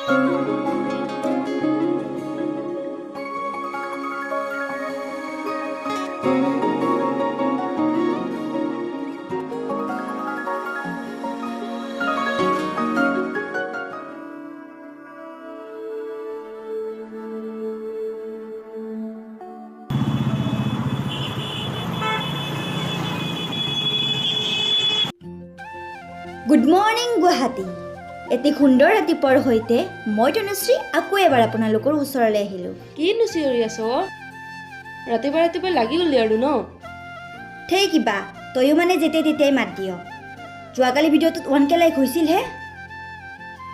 Good morning Guwahati. এটি সুন্দৰ ৰাতিপুৱাৰ সৈতে মই তনুশ্ৰী আকৌ এবাৰ আপোনালোকৰ ওচৰলৈ আহিলোঁ। কিনো চিঞৰি আছ? ৰাতিপুৱা ৰাতিপুৱা লাগি গ'লি আৰু ন? সেই কিবা তয়ো মানে যেতিয়াই তেতিয়াই মাত দিয়। যোৱাকালি ভিডিঅ'টোত 1K লাইক হৈছিলহে।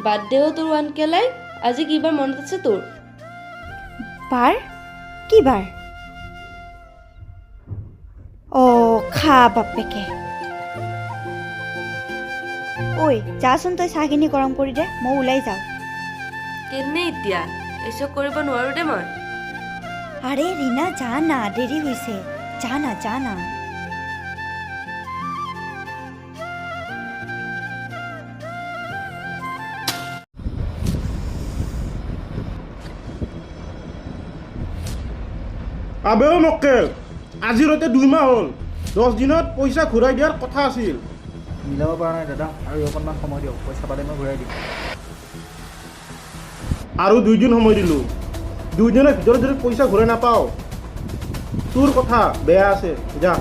বাদ দেও তোৰ 1K লাইক। আজি কিবা মনত আছে তোৰ? বাৰ? কি বাৰ? অ' খা বাপেকে। ঐ যাচোন, তই চাহখিনি গৰম কৰি দে, মই ওলাই যাওঁ। কেনে এতিয়া? এইচব কৰিব নোৱাৰো দে মই। আৰে ৰীনা, যা না, দেৰি হৈছে। যা না, যা না। আবেও মক্কেল, আজিৰ সৈতে 2 মাহ হ'ল। 10 দিনত পইচা ঘূৰাই দিয়াৰ কথা আছিল। মিলাব পৰা নাই দাদা, আৰু অকণমান সময় দিয়ক, পইচা পালে মই ঘূৰাই দিম। আৰু 2 দিন সময় দিলোঁ। 2 দিনৰ ভিতৰত যদি পইচা ঘূৰাই নাপাওঁ, তোৰ কথা বেয়া আছে। যা।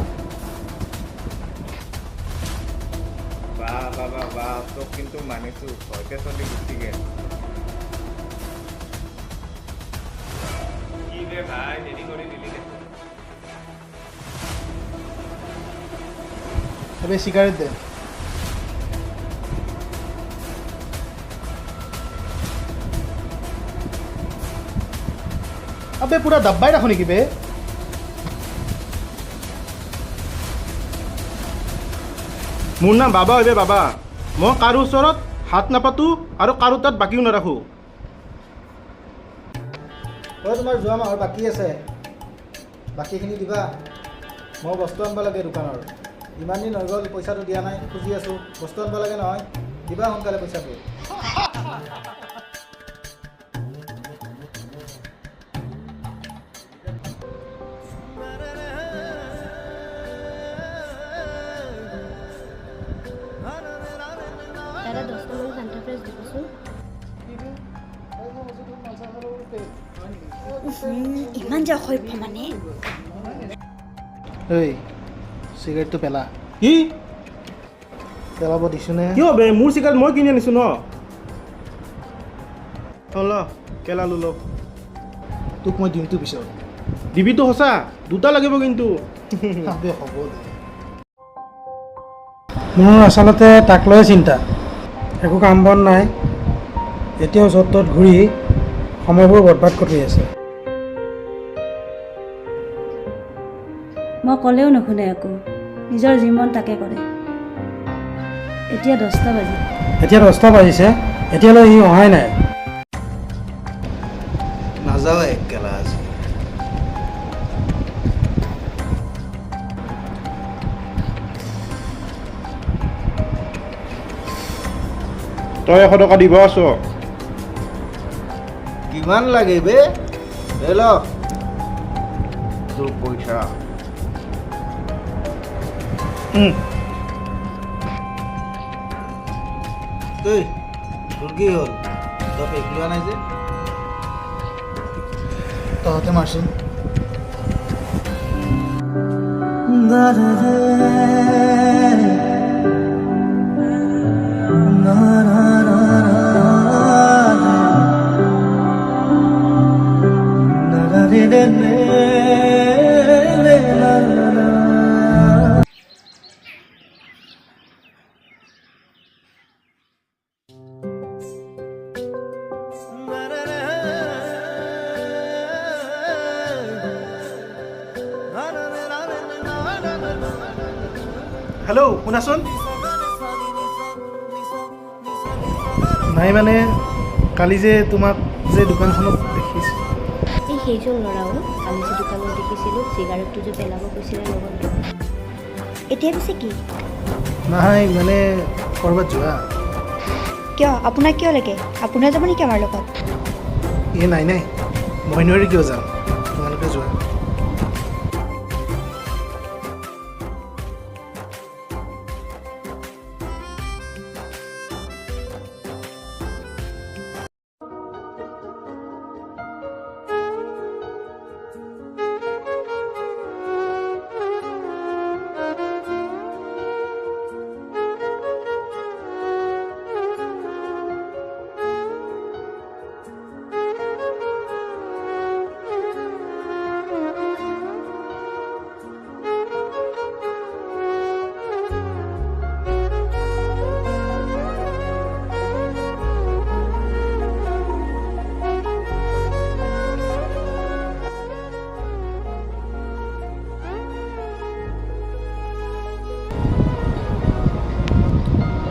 বাহ তোক কিন্তু মানিছোঁ, ভয়তে চলি গুচি গেল। কি বে ভাই, দেৰি কৰি দিলি দেখোন। এবে চিগাৰেট দে। আবে পুৰা ডাব্বাই ৰাখো নেকি বে? মোৰ নাম বাবা হয় বে বাবা। মই কাৰো ওচৰত হাত নাপাতো আৰু কাৰো তাত বাকীও নাৰাখোঁ। তোমাৰ যোৱা মাহৰ বাকী আছে, বাকীখিনি দিবা। মই বস্তু আনিব লাগে দোকানৰ। ইমান দিন হৈ গ'ল, পইচাটো দিয়া নাই, খুজি আছোঁ। বস্তু আনিব লাগে নহয়, দিবা সোনকালে পইচাটো। দাদা 10 টকামান ফান্টা ফ্ৰেছ দিবচোন। ইমান যে অসভ্য মানে। ঐ চিগাৰেটটো পেলা। কি? পেলাব দিছোঁ নে? কিয় বে? মোৰ চিগাৰেট মই কিনি আনিছোঁ ন। ল কেলালো ল। তোক মই দিমটো পিছত। দিবিতো সঁচা? 2টা লাগিব কিন্তু। আবে হ'ব দে। মোৰ আচলতে তাক লৈয়ে চিন্তা। একো কাম বন নাই, এতিয়াও য'ত ত'ত ঘূৰি সময়বোৰ বৰবাদ কৰি আছে। মই ক'লেও নুশুনে একো, নিজৰ যি মন তাকে কৰে। এতিয়া 10টা বাজিল। এতিয়া 10টা বাজিছে, এতিয়ালৈ সি অহাই নাই। নাযাওঁ একেলা আজি। তই 100 টকা দিব আছ? কিমান লাগে বে? ল তোৰ পইচা। তোৰ কি হ'ল? তই পেক লোৱা নাই যে? তহঁতে মাৰচোন। হেল্ল' শুনাচোন। নাই মানে কালি যে তোমাক যে দোকানখনত দেখিছোঁ। এই সেইজন ল'ৰাও কালি যে দোকানত দেখিছিলোঁ, চিগাৰেটটো যে পেলাব কৈছিলে লগত। এতিয়া পিছে কি? নাই মানে ক'ৰবাত যোৱা। কিয় আপোনাক কিয় লাগে আপোনাৰ যাব নেকি আমাৰ লগত এই নাই নাই মই নোৱাৰি কিয় যাম তোমালোকে যোৱা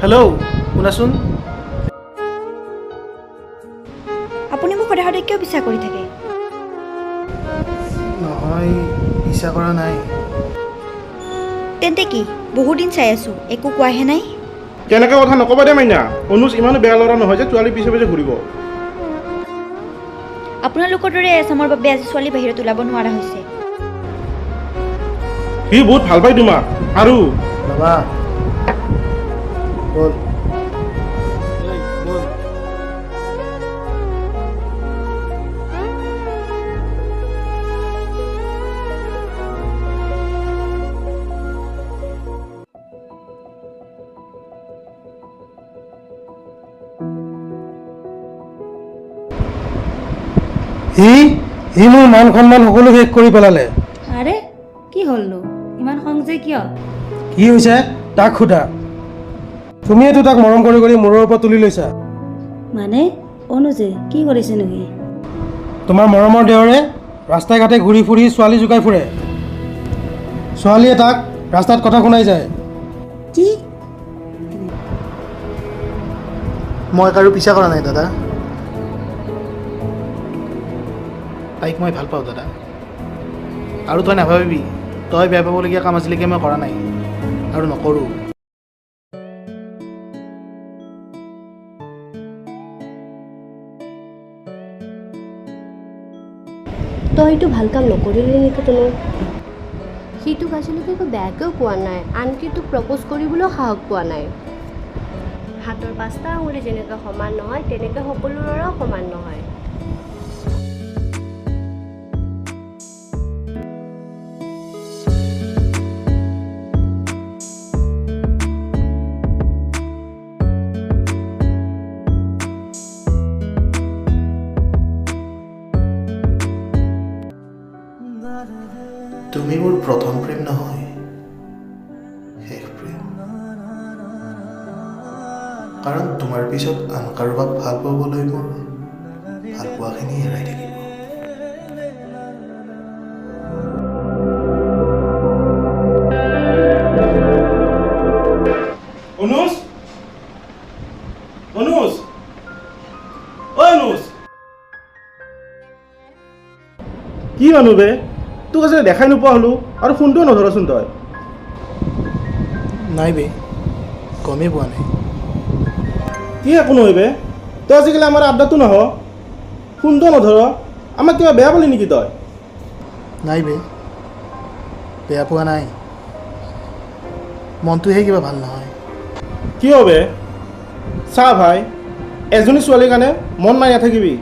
হেল্ল' শুনাচোন আপুনি মোক সদায় সদায় কিয় বিশ্বাস কৰি থাকে নহয় ইচ্ছা কৰা নাই তেন্তে কি বহুত দিন চাই আছোঁ একো কোৱাহে নাই তেনেকৈ কথা নকবা দে মাইনা অনুজ ইমানো বেয়া ল'ৰা নহয় যে ছোৱালী পিছে পিছে ঘূৰিব আপোনালোকৰ দৰে এচামৰ বাবে আজি ছোৱালী বাহিৰত ওলাব নোৱাৰা হৈছে সি বহুত ভাল পায় তোমাক আৰু বাবা বল বল সি মোৰ মান সন্মান সকলো শেষ কৰি পেলালে আৰে কি হ'লনো ইমান খং যে কিয় কি হৈছে তাক সোধা তুমিয়েতো তাক মৰম কৰি কৰি মূৰৰ ওপৰত তুলি লৈছা মানে অনুজে কি কৰিছে নেকি তোমাৰ মৰমৰ দেৱৰে ৰাস্তাই ঘাটে ঘূৰি ফুৰি ছোৱালী জোকাই ফুৰে ছোৱালীয়ে তাক ৰাস্তাত কথা শুনাই যায় কি মই কাৰো পিছা কৰা নাই দাদা তাইক মই ভাল পাওঁ দাদা আৰু তই নাভাবিবি তই বেয়া পাবলগীয়া কাম আজিলৈকে মই কৰা নাই আৰু নকৰোঁ তই এইটো ভাল কাম নকৰিলি নেকি তুমি সি তোক আজিলৈকে একো বেয়াকৈও কোৱা নাই আনকি তোক প্ৰপ'জ কৰিবলৈও সাহস পোৱা নাই হাতৰ 5টা আঙুলি যেনেকৈ সমান নহয় তেনেকৈ সকলো ল'ৰাও সমান নহয় তুমি মোৰ প্ৰথম প্ৰেম নহয় শেষ প্ৰেম কাৰণ তোমাৰ পিছত আন কাৰোবাক ভাল পাবলৈ মোৰ ভাল পোৱাখিনি হেৰাই থাকিব অনুজ অনুজ ঐ অনুজ কি মানুহ বে তোক আজি দেখাই নোপোৱা হ'লো আৰু ফোনটোও নধৰচোন তই নাই বে গমেই পোৱা নাই কি একো নহয় বে তই আজিকালি আমাৰ আড্ডাতো নহ ফোনটোও নধৰ আমাক কিবা বেয়া পালি নেকি তই নাই বে বেয়া পোৱা নাই মনটোহে কিবা ভাল নহয় কিয় বে চা ভাই এজনী ছোৱালীৰ কাৰণে মন মাৰি নাথাকিবি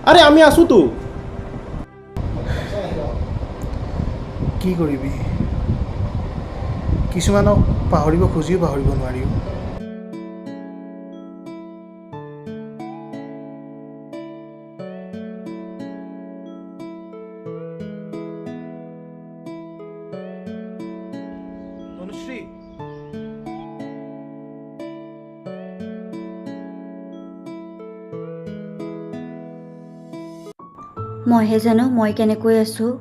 আৰে আমি আছোতো কি কৰিবি কিছুমানক পাহৰিব খুজিও পাহৰিব নোৱাৰিও অনুশ্ৰী মইহে জানো মই কেনেকৈ আছোঁ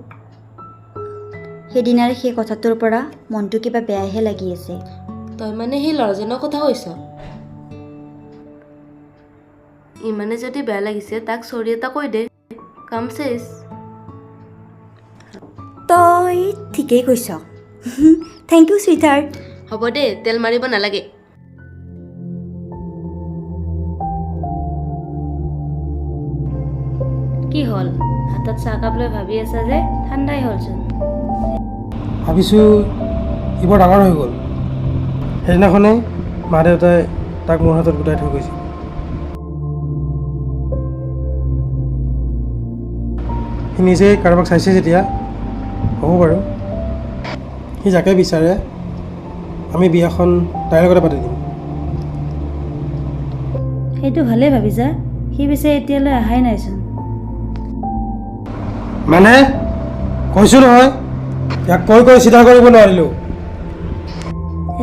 সেইদিনাৰ সেই কথাটোৰ পৰা মনটো কিবা বেয়াহে লাগি আছে তই মানে সেই ল'ৰাজনৰ কথা কৈছ ইমানে যদি বেয়া লাগিছে তাক চৰি এটা কৈ দে কাম চেছ তই ঠিকেই কৈছ থেংক ইউ চুইটহাৰ্ট হ'ব দে তেল মাৰিব নালাগে কি হ'ল হাতত চাহকাপ লৈ ভাবি আছা যে ঠাণ্ডাই হ'লচোন। ভাবিছোঁ সি বৰ ডাঙৰ হৈ গ'ল। সেইদিনাখনেই মা দেউতাই তাক মোৰ হাতত গোটাই থৈ গৈছিল। সি নিজেই কাৰোবাক চাইছে যেতিয়া হ'ব বাৰু, সি যাকে বিচাৰে আমি বিয়াখন তাইৰ লগতে পাতি দিম। সেইটো ভালেই ভাবিছা, সি পিছে এতিয়ালৈ অহাই নাইচোন। মানে কৈছোঁ নহয়, ইয়াক কৈ কৈ চিধা কৰিব নোৱাৰিলোঁ।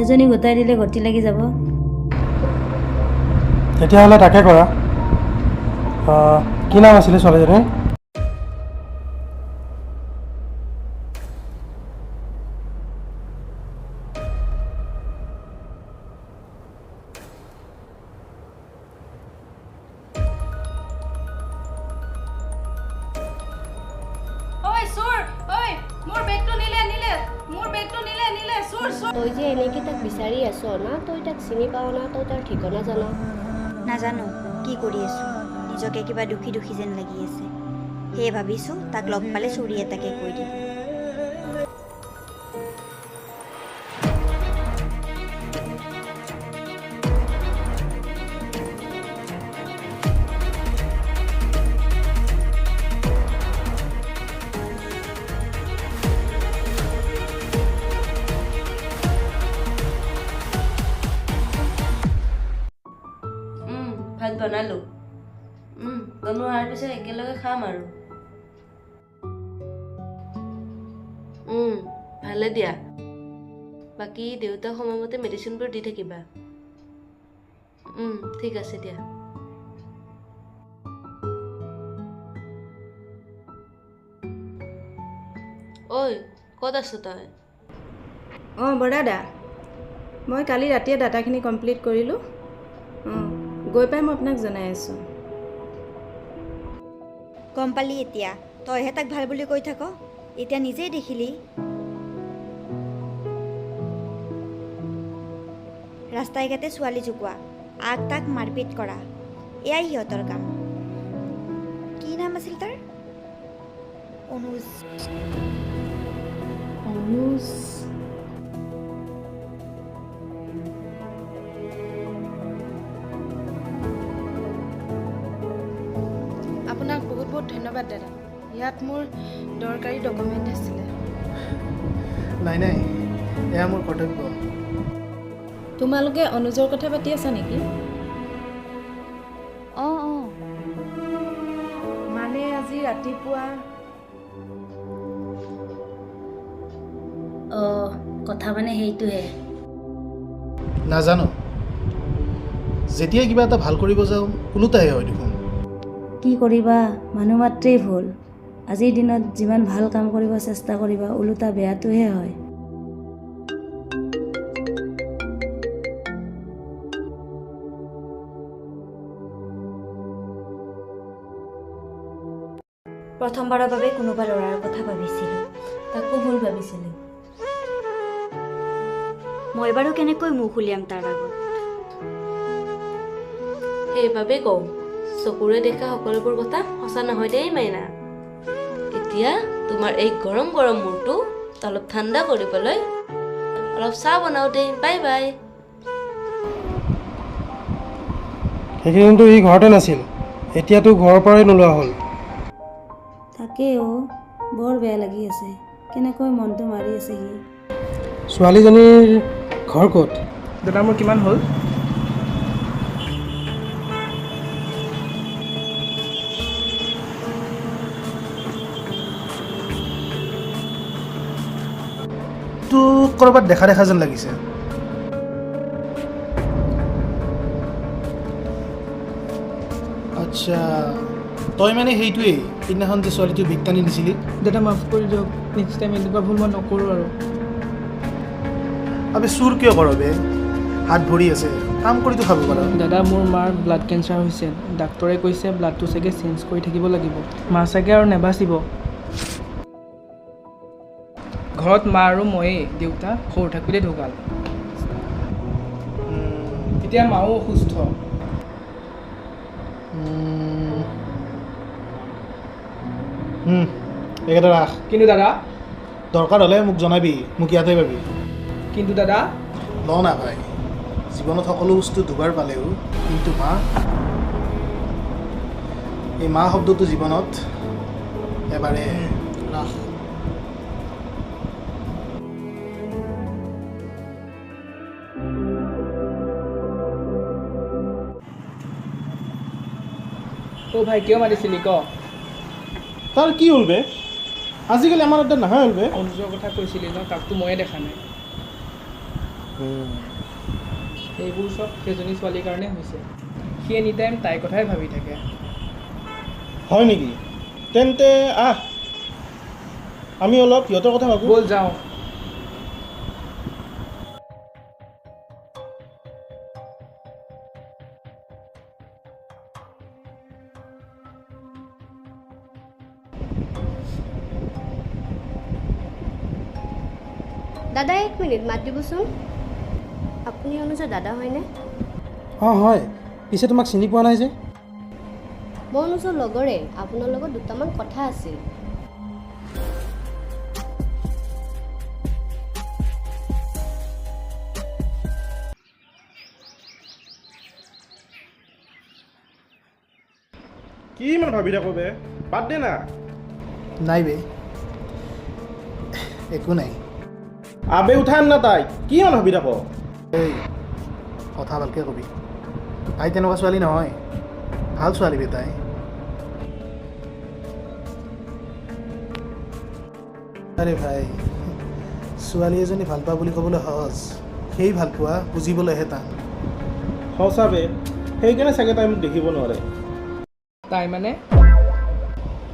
এজনী গোটাই দিলে গতি লাগি যাব। তেতিয়াহ'লে তাকে কৰা। কি নাম আছিলে ছোৱালীজনীৰ? তই যে এনেকৈ তাক বিচাৰি আছ না, তই তাক চিনি পাৱ না, তই তাৰ ঠিকনা জানা? নাজানো কি কৰি আছোঁ, নিজকে কিবা দুখী দুখী যেন লাগি আছে। সেয়ে ভাবিছোঁ তাক লগ পালে চুৰি এটাকে কৈ দিম। ভাত বনালোঁ। তনু অহাৰ পিছত একেলগে খাম আৰু। ভালে দিয়া। বাকী দেউতাক সময়মতে মেডিচিনবোৰ দি থাকিবা। ঠিক আছে দিয়া। ঐ ক'ত আছ তই? অঁ বৰাদা, মই কালি ৰাতিয়ে ডাটাখিনি কমপ্লিট কৰিলোঁ। গৈ পাই মই আপোনাক জনাই আছোঁ। গম পালি এতিয়া, তইহে তাক ভাল বুলি কৈ থাক, এতিয়া নিজেই দেখিলি। ৰাস্তাই ঘাটে ছোৱালী জোকোৱা, আগ তাক মাৰপিট কৰা, এয়াই সিহঁতৰ কাম। কি নাম আছিল তাৰ? অনুজ। আপোনাক বহুত বহুত ধন্যবাদ দাদা। ইয়াত মোৰ দৰকাৰী ডকুমেণ্ট আছিলে। নাই নাই, এয়া মোৰ কৰ্তব্য। তোমালোকে অনুজৰ কথা পাতি আছা নেকি? অঁ মানে আজি ৰাতিপুৱা কথা মানে সেইটোহে। নাজানো, যেতিয়াই কিবা এটা ভাল কৰিব যাওঁ ওলোটাহে হয় দেখোন। কি কৰিবা, মানুহ মাত্ৰেই ভুল। আজিৰ দিনত যিমান ভাল কাম কৰিব চেষ্টা কৰিবা, ওলোটা বেয়াটোহে হয়। প্ৰথমবাৰৰ বাবে কোনোবা ল'ৰাৰ কথা ভাবিছিলোঁ, তাকো ভুল ভাবিছিলি। মই বাৰু কেনেকৈ মুখ উলিয়াম তাৰ আগত? সেইবাবেই কওঁ, চকুৰে দেখা সকলোবোৰ কথা সঁচা নহয় দেই মাইনা। এতিয়া তোমাৰ এই গৰম গৰম মূৰটো অলপ ঠাণ্ডা কৰিবলৈ অলপ চাহ বনাওঁ দেই। Bye bye. সেইখিনিতো সি ঘৰতে নাছিল, এতিয়াতো ঘৰৰ পৰাই নোলোৱা হ'ল। তাকেই বৰ বেয়া লাগি আছে, কেনেকৈ মনটো মাৰি আছে সি। ছোৱালীজনীৰ ঘৰ ক'ত? দাদা মোৰ কিমান হ'ল? তোক ক'ৰবাত দেখা দেখা যেন লাগিছে। আচ্ছা, তই মানে সেইটোৱেই সিদিনাখন যে ছোৱালীটো ভিক টানি দিছিলি? দাদা মাফ কৰি দিয়ক, নেক্সট টাইম এনেকুৱা ভুল মই নকৰোঁ আৰু। আবে চুৰ কিয় কৰ বে? হাত ভৰি আছে, কাম কৰিতো খাব পাৰ। দাদা মোৰ মাৰ ব্লাড কেঞ্চাৰ হৈছে, ডাক্তৰে কৈছে ব্লাডটো চাগে চেঞ্জ কৰি থাকিব লাগিব, মা চাগে আৰু নেবাচিব। ঘৰত মা আৰু ময়েই, দেউতা সৰু থাকোঁতে ঢুকাল। এতিয়া মাও অসুস্থ। এইকেইটা ৰাখ। কিন্তু দাদা দৰকাৰ হ'লে মোক জনাবি, মোক ইয়াতে পাবি। কিন্তু দাদা ল না ভাই, জীৱনত সকলো বস্তু দুবাৰ পালেও কিন্তু মা, এই মা শব্দটো জীৱনত এবাৰে ৰাখ। অ' ভাই কিয় মাতিছিলি ক? তাৰ কি হ'ল বে? আজিকালি আমাৰ তাত নাহে হ'ল বে। অনুজৰ কথা কৈছিলি ন, তাকতো ময়ে দেখা নাই। এইবোৰ চব সেইজনী ছোৱালীৰ কাৰণে হৈছে। সি এনি টাইম তাইৰ কথাই ভাবি থাকে। হয় নেকি? তেন্তে আহ, আমি অলপ সিহঁতৰ কথা ভাবোঁ। ব'ল যাওঁ। দাদা 1 মিনিট মাত দিবচোন। আপুনি অনুজৰ দাদা হয়নে? অঁ হয়, পিছে তোমাক চিনি পোৱা নাই যে। মই অনুজৰ লগৰে, আপোনাৰ লগত দুটামান কথা আছিল। কি ইমান ভাবি থাকো বে? বাদ দে না। নাই বে, একো নাই। আবে উঠাই আন না তাই, কি ইমান ভাবি থাকো? এই কথা ভালকৈ কবি। তাই তেনেকুৱা ছোৱালী নহয়, ভাল ছোৱালী বে তাই। আৰে ভাই, ছোৱালী এজনী ভাল পোৱা বুলি ক'বলৈ সহজ, সেই ভাল পোৱা বুজিবলৈহে টান। সঁচা বে, সেইকাৰণে চাগে তাই মোক দেখিব নোৱাৰে। তাই মানে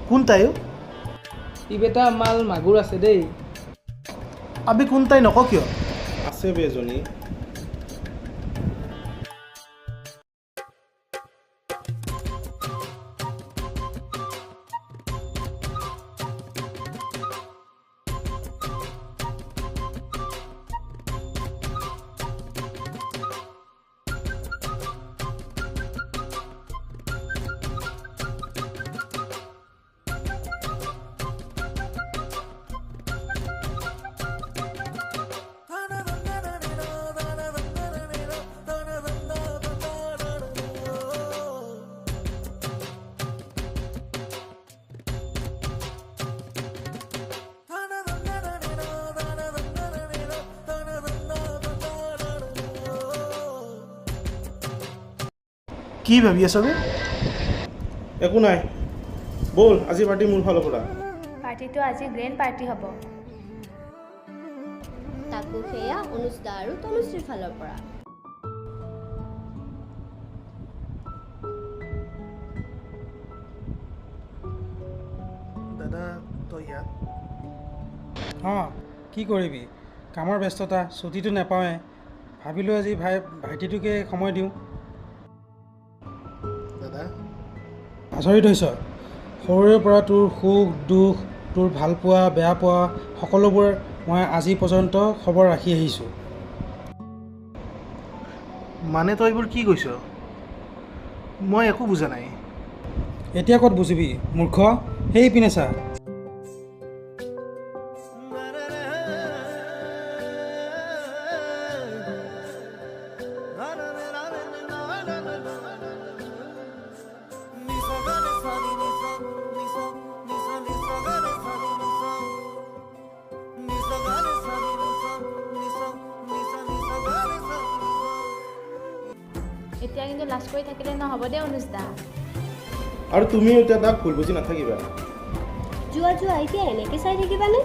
কোন তাইও? ই বেটা মাল মাগুৰ আছে দেই। আবে কোন তাই নক কিয়? আছে বে এজনী। কি ভাবি আছ বে? একো নাই, ব'ল আজি পাৰ্টি মোৰ ফালৰ পৰা। পাৰ্টিটো আজি গ্ৰেণ্ড পাৰ্টি হ'ব। তাকো সেয়া অনুজ দা আৰু তনুশ্ৰীৰ ফালৰ পৰা। দাদা তই ইয়াত? অঁ কি কৰিবি, কামৰ ব্যস্ততা, ছুটিটো নাপাওঁৱে। ভাবিলোঁ আজি ভাইটিটোকে সময় দিওঁ। দাদা আচৰিত হৈছ, সৰুৰে পৰা তোৰ সুখ দুখ, তোৰ ভাল পোৱা বেয়া পোৱা সকলোবোৰ মই আজি পৰ্যন্ত খবৰ ৰাখি আহিছোঁ। মানে তই এইবোৰ কি কৈছ? মই একো বুজা নাই। এতিয়া ক'ত বুজিবি মূৰ্খ, সেই পিনে চা। এতিয়া কিন্তু লাজ কৰি থাকিলে নহ'ব দেই অনুজ দা। আৰু তুমিও এতিয়া তাক ভুল বুজি নাথাকিবা। যোৱা যোৱা, এতিয়া এনেকৈ চাই থাকিবানে?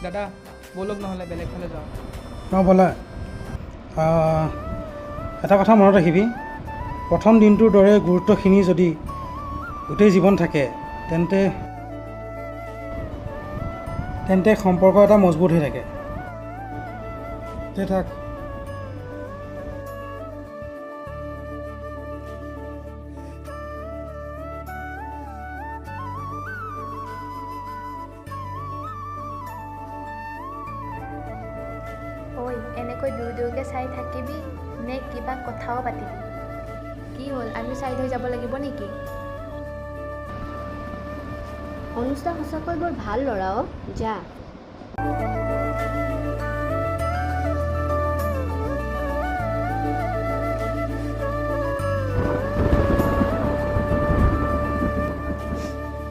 দাদা ব'লক নহ'লে বেলেগ ফালে যাওঁ। অঁ ব'লা। এটা কথা মনত ৰাখিবি, প্ৰথম দিনটোৰ দৰে গুৰুত্বখিনি যদি গোটেই জীৱন থাকে তেন্তে সম্পৰ্ক এটা মজবুত হৈ থাকে। থাক। ঐ এনেকৈ দূৰ দূৰকৈ চাই থাকিবি নে কিবা কথাও পাতিবি? কি হ'ল, আমি চাইড হৈ যাব লাগিব নেকি? অনুষ্কা সঁচাকৈ বৰ ভাল ল'ৰা অ', যা।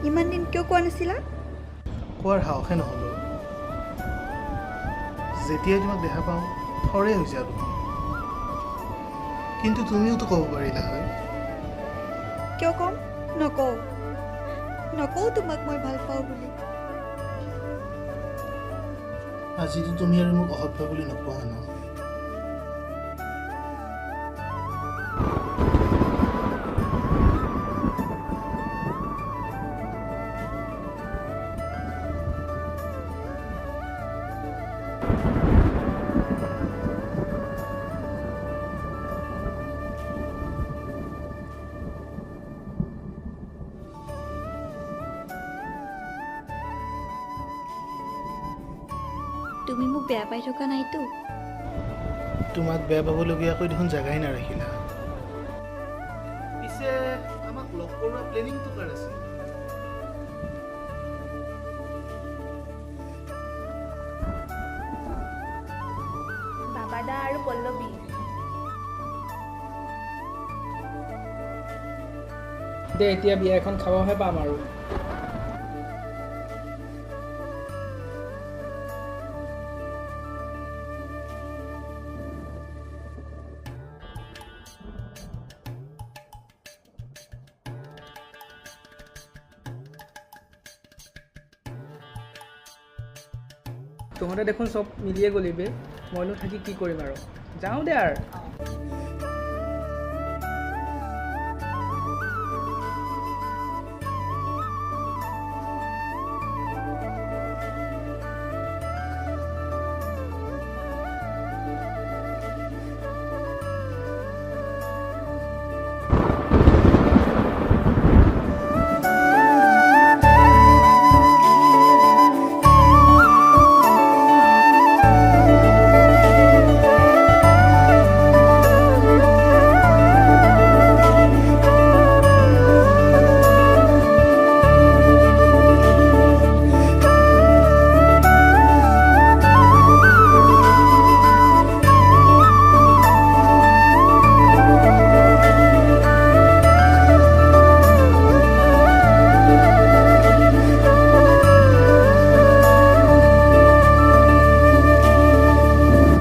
ইমান দিন কিয় কোৱা নাছিলা? কোৱাৰ সাহসে নহ'ল। যেতিয়াই তোমাক দেখা পাওঁ থৰে হৈ যায় দেখোন। কিন্তু তুমিওতো ক'ব পাৰিলা হয়। কিয় ক'ম? নকওঁ তোমাক মই ভাল পাওঁ বুলি। আজিতো তুমি আৰু মোক অসভ্য বুলি নোকোৱা ন? তুমি মোক বেয়া পাই থকা নাইতো? তোমাক বেয়া পাবলগীয়াকৈ দেখোন জেগাই নাৰাখিলা। পিছে আমাক লগ কৰোৱা প্লেনিংটো কাৰ আছিল? বাবাদা আৰু পল্লৱী। দে এতিয়া বিয়া এখন খাবহে পাম আৰু। তহঁতে দেখোন চব মিলিয়ে গ'লি বে, মইনো থাকি কি কৰিম আৰু। যাওঁ দে আৰু।